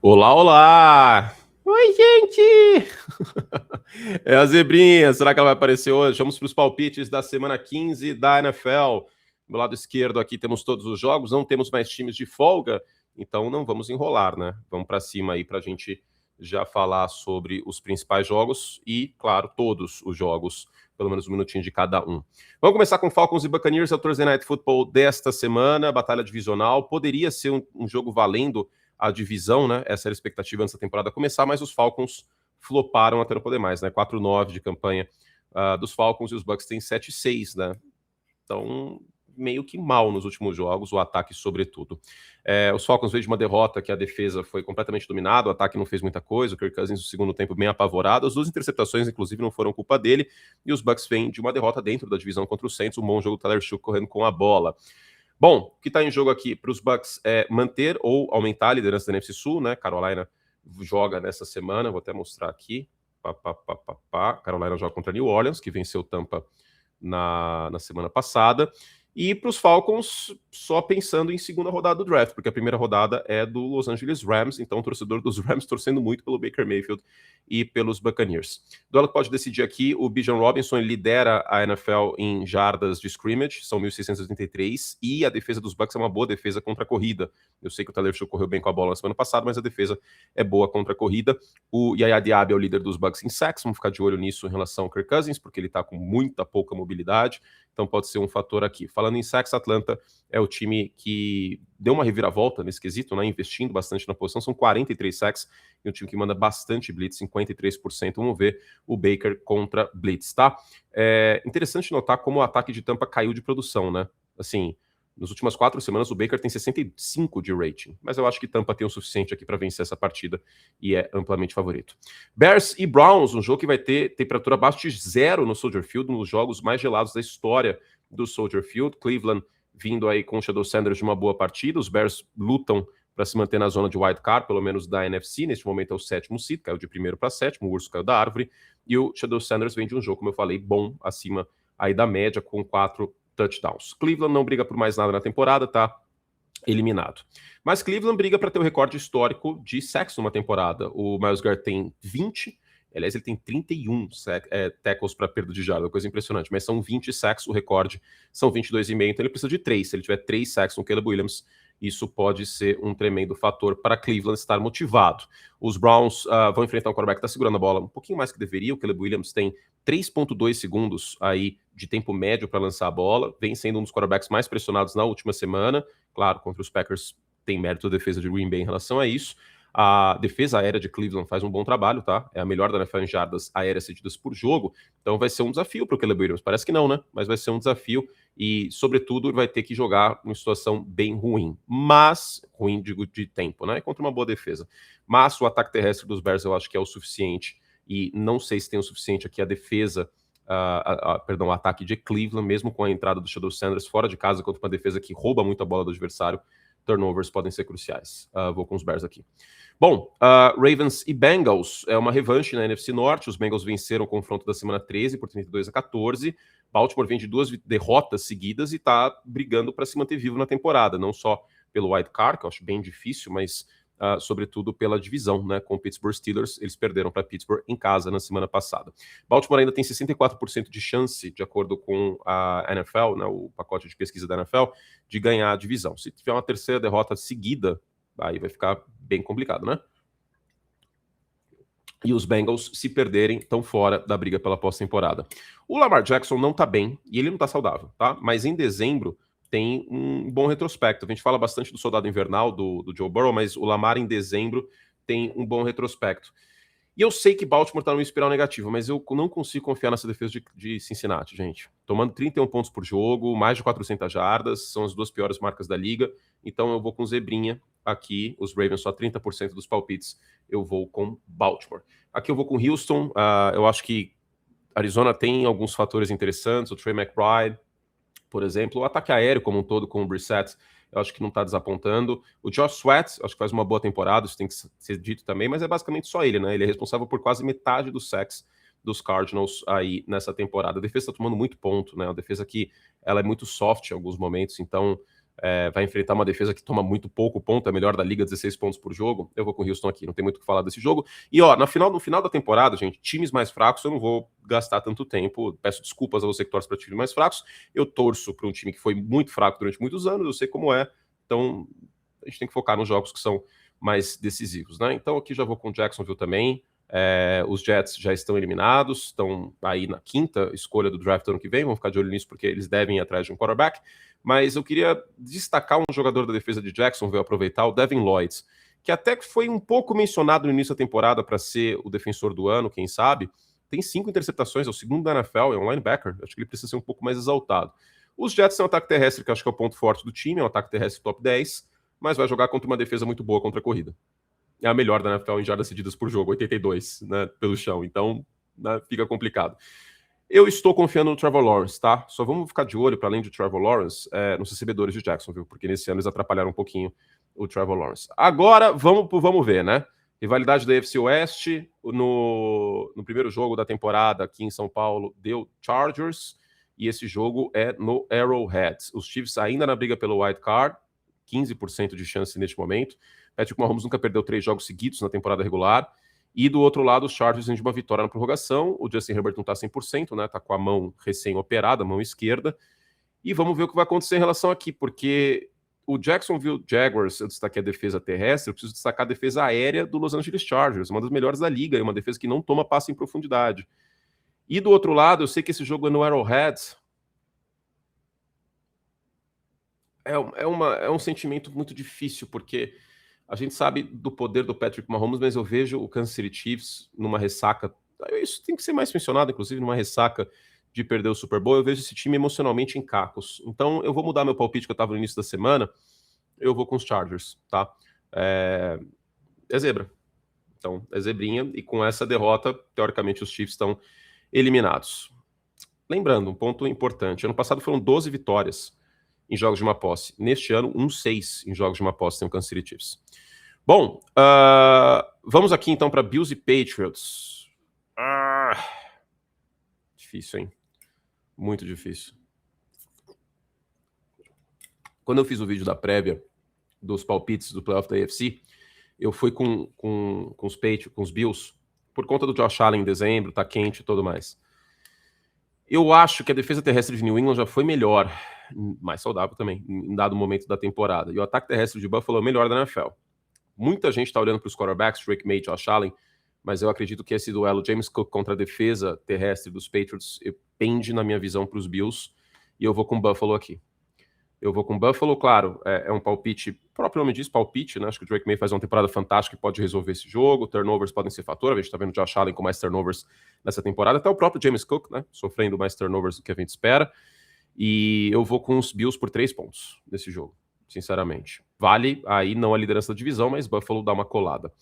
Olá, olá! Oi, gente! É a Zebrinha, será que ela vai aparecer hoje? Vamos para os palpites da semana 15 da NFL. Do lado esquerdo aqui temos todos os jogos, não temos mais times de folga, então não vamos enrolar, né? Vamos para cima aí para a gente já falar sobre os principais jogos e, claro, todos os jogos, pelo menos um minutinho de cada um. Vamos começar com Falcons e Buccaneers, é o Thursday Night Football desta semana, batalha divisional. Poderia ser um jogo valendo a divisão, né? Essa era a expectativa antes da temporada começar, mas os Falcons floparam até não poder mais, né? 4-9 de campanha dos Falcons e os Bucks têm 7-6, né? Então, meio que mal nos últimos jogos, o ataque sobretudo. Os Falcons veio de uma derrota que a defesa foi completamente dominada, o ataque não fez muita coisa, o Kirk Cousins no segundo tempo bem apavorado, as duas interceptações inclusive não foram culpa dele, e os Bucks vêm de uma derrota dentro da divisão contra o Saints, um bom jogo do Tyler Shough correndo com a bola. Bom, o que está em jogo aqui para os Bucks é manter ou aumentar a liderança da NFC Sul, né? Carolina joga nessa semana, vou até mostrar aqui. Carolina joga contra New Orleans, que venceu Tampa na semana passada. E para os Falcons, só pensando em segunda rodada do draft, porque a primeira rodada é do Los Angeles Rams, então o torcedor dos Rams torcendo muito pelo Baker Mayfield e pelos Buccaneers. Duelo que pode decidir aqui, o Bijan Robinson lidera a NFL em jardas de scrimmage, são 1.683, e a defesa dos Bucks é uma boa defesa contra a corrida. Eu sei que o Tyler Shough correu bem com a bola na semana passada, mas a defesa é boa contra a corrida. O Yaya Diaby é o líder dos Bucks em sacks, vamos ficar de olho nisso em relação ao Kirk Cousins, porque ele está com muita pouca mobilidade, então pode ser um fator aqui. Falando em sacks, Atlanta é o time que deu uma reviravolta nesse quesito, né, investindo bastante na posição, são 43 sacks, e um time que manda bastante blitz, 53%. Vamos ver o Baker contra blitz, tá? É interessante notar como o ataque de Tampa caiu de produção, né? Assim, nas últimas 4 semanas o Baker tem 65 de rating, mas eu acho que Tampa tem o suficiente aqui para vencer essa partida e é amplamente favorito. Bears e Browns, um jogo que vai ter temperatura abaixo de 0 no Soldier Field, um dos jogos mais gelados da história do Soldier Field. Cleveland vindo aí com o Shadow Sanders de uma boa partida, os Bears lutam para se manter na zona de wild card, pelo menos da NFC, neste momento é o 7º seed, caiu de 1º para 7º, o urso caiu da árvore, e o Shadow Sanders vem de um jogo, como eu falei, bom, acima aí da média, com 4 touchdowns. Cleveland não briga por mais nada na temporada, tá eliminado. Mas Cleveland briga para ter o recorde histórico de sacks numa temporada. O Myles Garrett tem 20, aliás, ele tem 31 tackles para perda de jarda, coisa impressionante, mas são 20 sacks, o recorde são 22,5, então ele precisa de 3. Se ele tiver 3 sacks no Caleb Williams, isso pode ser um tremendo fator para Cleveland estar motivado. Os Browns vão enfrentar um quarterback que está segurando a bola um pouquinho mais que deveria. O Caleb Williams tem 3,2 segundos aí de tempo médio para lançar a bola, vem sendo um dos quarterbacks mais pressionados na última semana. Claro, contra os Packers tem mérito a defesa de Green Bay em relação a isso. A defesa aérea de Cleveland faz um bom trabalho, tá? É a melhor da NFL em jardas aéreas cedidas por jogo. Então vai ser um desafio para o Caleb Williams. Parece que não, né? Mas vai ser um desafio e, sobretudo, vai ter que jogar em situação bem ruim. Mas, ruim de tempo, né? Contra uma boa defesa. Mas o ataque terrestre dos Bears eu acho que é o suficiente. E não sei se tem o suficiente aqui a defesa, o ataque de Cleveland, mesmo com a entrada do Shadow Sanders fora de casa contra uma defesa que rouba muito a bola do adversário. Turnovers podem ser cruciais. Vou com os Bears aqui. Bom, Ravens e Bengals é uma revanche na NFC Norte. Os Bengals venceram o confronto da semana 13 por 32-14. Baltimore vem de 2 derrotas seguidas e está brigando para se manter vivo na temporada, não só pelo wild card, que eu acho bem difícil, mas sobretudo pela divisão, né? Com o Pittsburgh Steelers, eles perderam para Pittsburgh em casa na semana passada. Baltimore ainda tem 64% de chance, de acordo com a NFL, né, o pacote de pesquisa da NFL, de ganhar a divisão. Se tiver uma terceira derrota seguida, aí vai ficar bem complicado, né? E os Bengals, se perderem, estão fora da briga pela pós-temporada. O Lamar Jackson não tá bem, e ele não tá saudável, tá? Mas em dezembro tem um bom retrospecto. A gente fala bastante do soldado invernal, do Joe Burrow, mas o Lamar em dezembro tem um bom retrospecto. E eu sei que Baltimore tá numa espiral negativa, mas eu não consigo confiar nessa defesa de Cincinnati, gente. Tomando 31 pontos por jogo, mais de 400 jardas, são as duas piores marcas da liga. Então eu vou com zebrinha aqui, os Ravens só 30% dos palpites, eu vou com Baltimore. Aqui eu vou com Houston, eu acho que Arizona tem alguns fatores interessantes, o Trey McBride, por exemplo, o ataque aéreo como um todo com o Brissett, eu acho que não está desapontando. O Josh Sweat, acho que faz uma boa temporada, isso tem que ser dito também, mas é basicamente só ele, né? Ele é responsável por quase metade dos sacks dos Cardinals aí nessa temporada. A defesa está tomando muito ponto, né? A defesa que ela é muito soft em alguns momentos, então vai enfrentar uma defesa que toma muito pouco ponto, é a melhor da liga, 16 pontos por jogo. Eu vou com o Houston aqui, não tem muito o que falar desse jogo. E ó, no final da temporada, gente, times mais fracos, eu não vou gastar tanto tempo. Peço desculpas a você que torce para times mais fracos. Eu torço para um time que foi muito fraco durante muitos anos, eu sei como é. Então, a gente tem que focar nos jogos que são mais decisivos, né? Então, aqui já vou com o Jacksonville também. Os Jets já estão eliminados, estão aí na quinta escolha do draft ano que vem, vamos ficar de olho nisso porque eles devem ir atrás de um quarterback, mas eu queria destacar um jogador da defesa de Jacksonville, aproveitar o Devin Lloyd, que até foi um pouco mencionado no início da temporada para ser o defensor do ano, quem sabe, tem 5 interceptações, é o segundo da NFL, é um linebacker, acho que ele precisa ser um pouco mais exaltado. Os Jets têm um ataque terrestre, que acho que é o ponto forte do time, é um ataque terrestre top 10, mas vai jogar contra uma defesa muito boa contra a corrida. É a melhor da NFL em jardas cedidas por jogo, 82, né, pelo chão. Então, né, fica complicado. Eu estou confiando no Trevor Lawrence, tá? Só vamos ficar de olho, para além de Trevor Lawrence, nos recebedores de Jacksonville, porque nesse ano eles atrapalharam um pouquinho o Trevor Lawrence. Agora, vamos ver, né? Rivalidade da AFC Oeste, no primeiro jogo da temporada aqui em São Paulo, deu Chargers, e esse jogo é no Arrowhead. Os Chiefs ainda na briga pelo wild card, 15% de chance neste momento. Patrick Mahomes nunca perdeu 3 jogos seguidos na temporada regular. E do outro lado, os Chargers vêm de uma vitória na prorrogação. O Justin Herbert não tá 100%, né? Tá com a mão recém-operada, a mão esquerda. E vamos ver o que vai acontecer em relação aqui, porque o Jacksonville Jaguars, eu destaquei a defesa terrestre, eu preciso destacar a defesa aérea do Los Angeles Chargers, uma das melhores da liga, e uma defesa que não toma passe em profundidade. E do outro lado, eu sei que esse jogo é no Arrowhead. É um sentimento muito difícil, porque a gente sabe do poder do Patrick Mahomes, mas eu vejo o Kansas City Chiefs numa ressaca. Isso tem que ser mais mencionado, inclusive, numa ressaca de perder o Super Bowl. Eu vejo esse time emocionalmente em cacos. Então, eu vou mudar meu palpite que eu estava no início da semana. Eu vou com os Chargers, tá? É zebra. Então, é zebrinha. E com essa derrota, teoricamente, os Chiefs estão eliminados. Lembrando, um ponto importante. Ano passado foram 12 vitórias em jogos de uma posse. Neste ano, 6 em jogos de uma posse tem o Kansas City Chiefs. Bom, vamos aqui então para Bills e Patriots. Difícil, hein? Muito difícil. Quando eu fiz o vídeo da prévia dos palpites do playoff da AFC, eu fui com os Patriots, com os Bills, por conta do Josh Allen em dezembro, tá quente e tudo mais. Eu acho que a defesa terrestre de New England já foi melhor, mais saudável também, em dado momento da temporada. E o ataque terrestre de Buffalo é o melhor da NFL. Muita gente está olhando para os quarterbacks, Drake May e Josh Allen, mas eu acredito que esse duelo James Cook contra a defesa terrestre dos Patriots pende, na minha visão, para os Bills. E eu vou com Buffalo aqui. Eu vou com Buffalo, claro, é um palpite, o próprio nome diz palpite, né? Acho que o Drake May faz uma temporada fantástica e pode resolver esse jogo. Turnovers podem ser fator, a gente tá vendo o Josh Allen com mais turnovers nessa temporada, até o próprio James Cook, né? Sofrendo mais turnovers do que a gente espera. E eu vou com os Bills por 3 pontos nesse jogo, sinceramente. Vale aí não a liderança da divisão, mas Buffalo dá uma colada.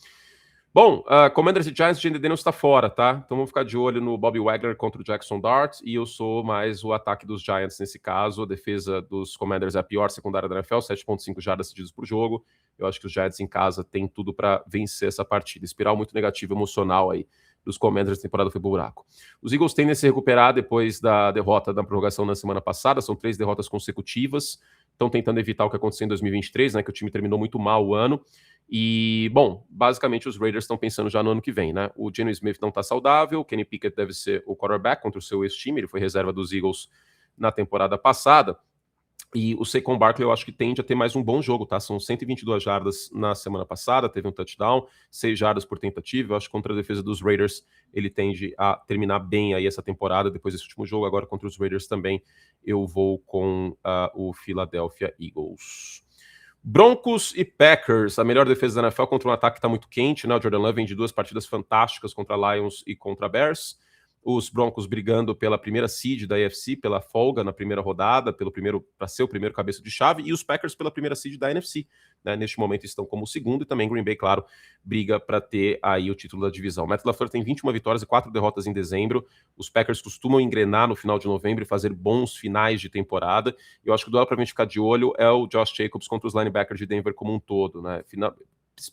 Bom, Commanders e Giants, Jane Daniels está fora, tá? Então vamos ficar de olho no Bobby Wagner contra o Jackson Dart, e eu sou mais o ataque dos Giants nesse caso. A defesa dos Commanders é a pior secundária da NFL, 7.5 jardas cedidas por jogo. Eu acho que os Giants em casa têm tudo para vencer essa partida. Espiral muito negativo emocional aí dos Commanders na temporada foi pro buraco. Os Eagles tendem a se recuperar depois da derrota da prorrogação na semana passada, são 3 derrotas consecutivas, estão tentando evitar o que aconteceu em 2023, né, que o time terminou muito mal o ano. E, bom, basicamente os Raiders estão pensando já no ano que vem, né? O Geno Smith não tá saudável, o Kenny Pickett deve ser o quarterback contra o seu ex-time, ele foi reserva dos Eagles na temporada passada. E o Saquon Barkley eu acho que tende a ter mais um bom jogo, tá? São 122 jardas na semana passada, teve um touchdown, 6 jardas por tentativa. Eu acho que contra a defesa dos Raiders ele tende a terminar bem aí essa temporada, depois desse último jogo. Agora contra os Raiders também eu vou com o Philadelphia Eagles. Broncos e Packers, a melhor defesa da NFL contra um ataque que está muito quente, né? O Jordan Love vem de 2 partidas fantásticas contra Lions e contra Bears. Os Broncos brigando pela primeira seed da AFC, pela folga na primeira rodada, para ser o primeiro cabeça de chave, e os Packers pela primeira seed da NFC. Né? Neste momento estão como segundo, e também Green Bay, claro, briga para ter aí o título da divisão. Matt LaFleur tem 21 vitórias e 4 derrotas em dezembro. Os Packers costumam engrenar no final de novembro e fazer bons finais de temporada. Eu acho que o duelo para a gente ficar de olho é o Josh Jacobs contra os linebackers de Denver como um todo. Né?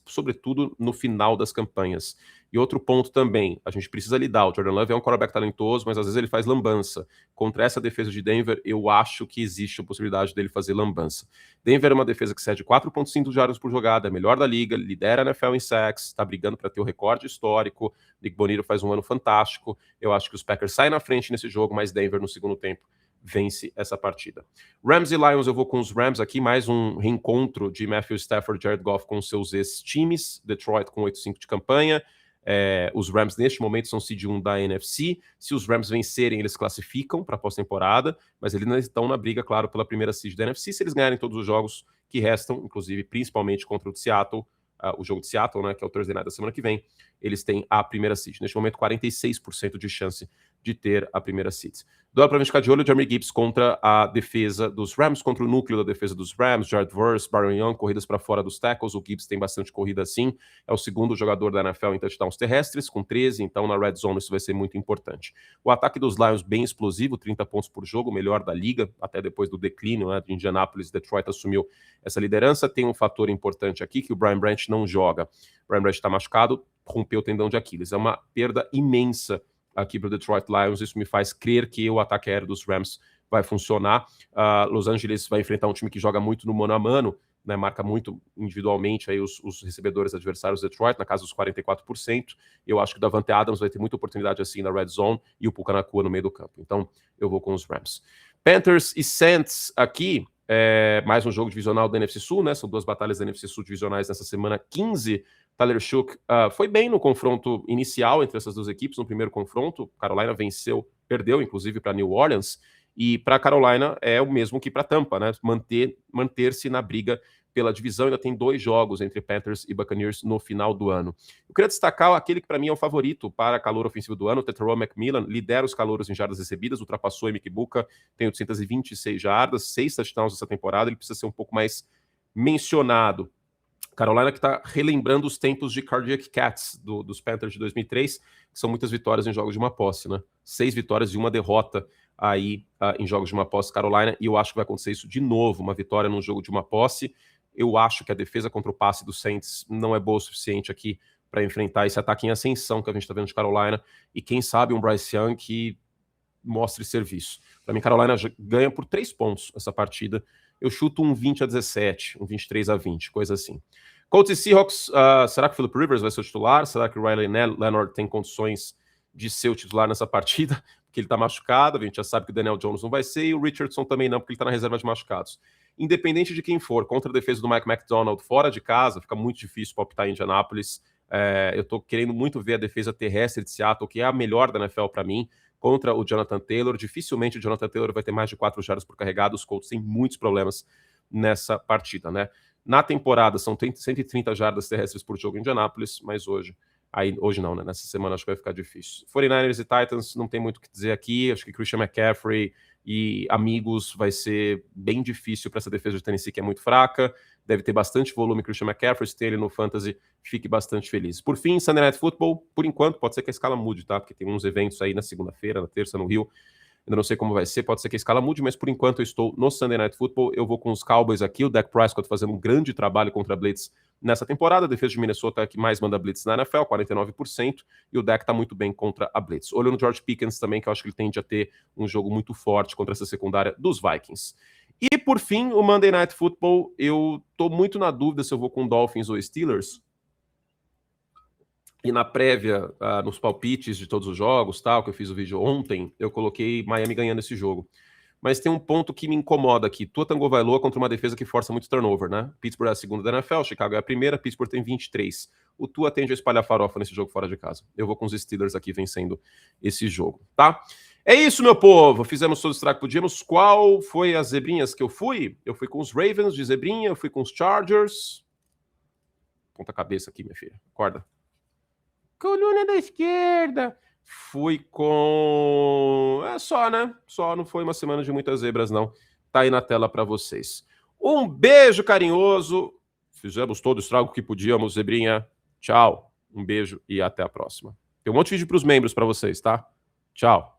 sobretudo no final das campanhas. E outro ponto também, a gente precisa lidar, o Jordan Love é um quarterback talentoso, mas às vezes ele faz lambança. Contra essa defesa de Denver, eu acho que existe a possibilidade dele fazer lambança. Denver é uma defesa que cede 4,5 jardas por jogada, é melhor da liga, lidera a NFL em sacks, está brigando para ter o recorde histórico. Nick Bonito faz um ano fantástico. Eu acho que os Packers saem na frente nesse jogo, mas Denver no segundo tempo vence essa partida. Rams e Lions, eu vou com os Rams aqui, mais um reencontro de Matthew Stafford e Jared Goff com seus ex-times, Detroit com 8-5 de campanha. Os Rams neste momento são seed 1 da NFC. Se os Rams vencerem, eles classificam para a pós-temporada, mas eles não estão na briga, claro, pela primeira seed da NFC. Se eles ganharem todos os jogos que restam, inclusive principalmente contra o de Seattle, o jogo de Seattle, né, que é o Thursday Night da semana que vem, eles têm a primeira seed. Neste momento, 46% de chance de ter a primeira seed. Duelo para a gente ficar de olho, Jahmyr Gibbs contra a defesa dos Rams, contra o núcleo da defesa dos Rams, Jared Verse, Byron Young, corridas para fora dos tackles, o Gibbs tem bastante corrida assim, é o segundo jogador da NFL em touchdowns terrestres, com 13, então na red zone isso vai ser muito importante. O ataque dos Lions bem explosivo, 30 pontos por jogo, melhor da liga, até depois do declínio, né, de Indianapolis, Detroit assumiu essa liderança. Tem um fator importante aqui, que o Brian Branch não joga. O Brian Branch está machucado, rompeu o tendão de Aquiles, é uma perda imensa aqui para o Detroit Lions. Isso me faz crer que o ataque aéreo dos Rams vai funcionar. Los Angeles vai enfrentar um time que joga muito no mano a mano, né, marca muito individualmente aí os recebedores adversários do Detroit, na casa dos 44%. Eu acho que o Davante Adams vai ter muita oportunidade assim na red zone e o Puka Nacua no meio do campo. Então, eu vou com os Rams. Panthers e Saints aqui, mais um jogo divisional da NFC Sul, né? São duas batalhas da NFC Sul divisionais nessa semana 15. Tyler Shough foi bem no confronto inicial entre essas duas equipes, no primeiro confronto. Carolina venceu, perdeu, inclusive, para New Orleans. E para Carolina é o mesmo que para Tampa, né? Manter-se na briga pela divisão. Ainda tem 2 jogos entre Panthers e Buccaneers no final do ano. Eu queria destacar aquele que para mim é o favorito para calor ofensivo do ano, o Tetairoa McMillan, lidera os calouros em jardas recebidas, ultrapassou o Emik Buka, tem 826 jardas, 6 touchdowns essa temporada, ele precisa ser um pouco mais mencionado. Carolina que está relembrando os tempos de Cardiac Cats dos Panthers de 2003, que são muitas vitórias em jogos de uma posse, né? 6 vitórias e 1 derrota aí em jogos de uma posse Carolina, e eu acho que vai acontecer isso de novo, uma vitória num jogo de uma posse. Eu acho que a defesa contra o passe do Saints não é boa o suficiente aqui para enfrentar esse ataque em ascensão que a gente está vendo de Carolina, e quem sabe um Bryce Young que mostre serviço. Para mim, Carolina ganha por 3 pontos essa partida. Eu chuto um 20-17, um 23-20, coisa assim. Colts e Seahawks, será que o Philip Rivers vai ser o titular? Será que o Riley Leonard tem condições de ser o titular nessa partida? Porque ele está machucado, a gente já sabe que o Daniel Jones não vai ser, e o Richardson também não, porque ele está na reserva de machucados. Independente de quem for, contra a defesa do Mike McDonald fora de casa, fica muito difícil palpitar em Indianápolis. Eu estou querendo muito ver a defesa terrestre de Seattle, que é a melhor da NFL para mim, contra o Jonathan Taylor. Dificilmente o Jonathan Taylor vai ter mais de 4 jardas por carregado. Os Colts têm muitos problemas nessa partida, né? Na temporada são 130 jardas terrestres por jogo em Indianápolis, mas hoje não, né? Nessa semana acho que vai ficar difícil. 49ers e Titans, não tem muito o que dizer aqui. Acho que Christian McCaffrey e amigos vai ser bem difícil para essa defesa de Tennessee, que é muito fraca. Deve ter bastante volume Christian McCaffrey, se tem ele no Fantasy, fique bastante feliz. Por fim, Sunday Night Football, por enquanto, pode ser que a escala mude, tá? Porque tem uns eventos aí na segunda-feira, na terça, no Rio. Ainda não sei como vai ser, pode ser que a escala mude, mas por enquanto eu estou no Sunday Night Football. Eu vou com os Cowboys aqui, o Dak Prescott fazendo um grande trabalho contra a Blitz nessa temporada. A defesa de Minnesota é a que mais manda Blitz na NFL, 49%, e o Dak está muito bem contra a Blitz. Olho no George Pickens também, que eu acho que ele tende a ter um jogo muito forte contra essa secundária dos Vikings. E por fim, o Monday Night Football, eu estou muito na dúvida se eu vou com Dolphins ou Steelers. E na prévia, nos palpites de todos os jogos, tal, que eu fiz o vídeo ontem, eu coloquei Miami ganhando esse jogo. Mas tem um ponto que me incomoda aqui. Tua Tagovailoa contra uma defesa que força muito turnover, né? Pittsburgh é a segunda da NFL, Chicago é a primeira, Pittsburgh tem 23. O Tua tende a espalhar farofa nesse jogo fora de casa. Eu vou com os Steelers aqui vencendo esse jogo, tá? É isso, meu povo. Fizemos todo o estrago que podíamos. Qual foi as zebrinhas que eu fui? Eu fui com os Ravens de zebrinha, eu fui com os Chargers. Ponta cabeça aqui, minha filha. Acorda. Coluna da esquerda. Fui com... só, né? Só, não foi uma semana de muitas zebras, não. Tá aí na tela para vocês. Um beijo carinhoso. Fizemos todo o estrago que podíamos, zebrinha. Tchau. Um beijo e até a próxima. Tem um monte de vídeo para os membros para vocês, tá? Tchau.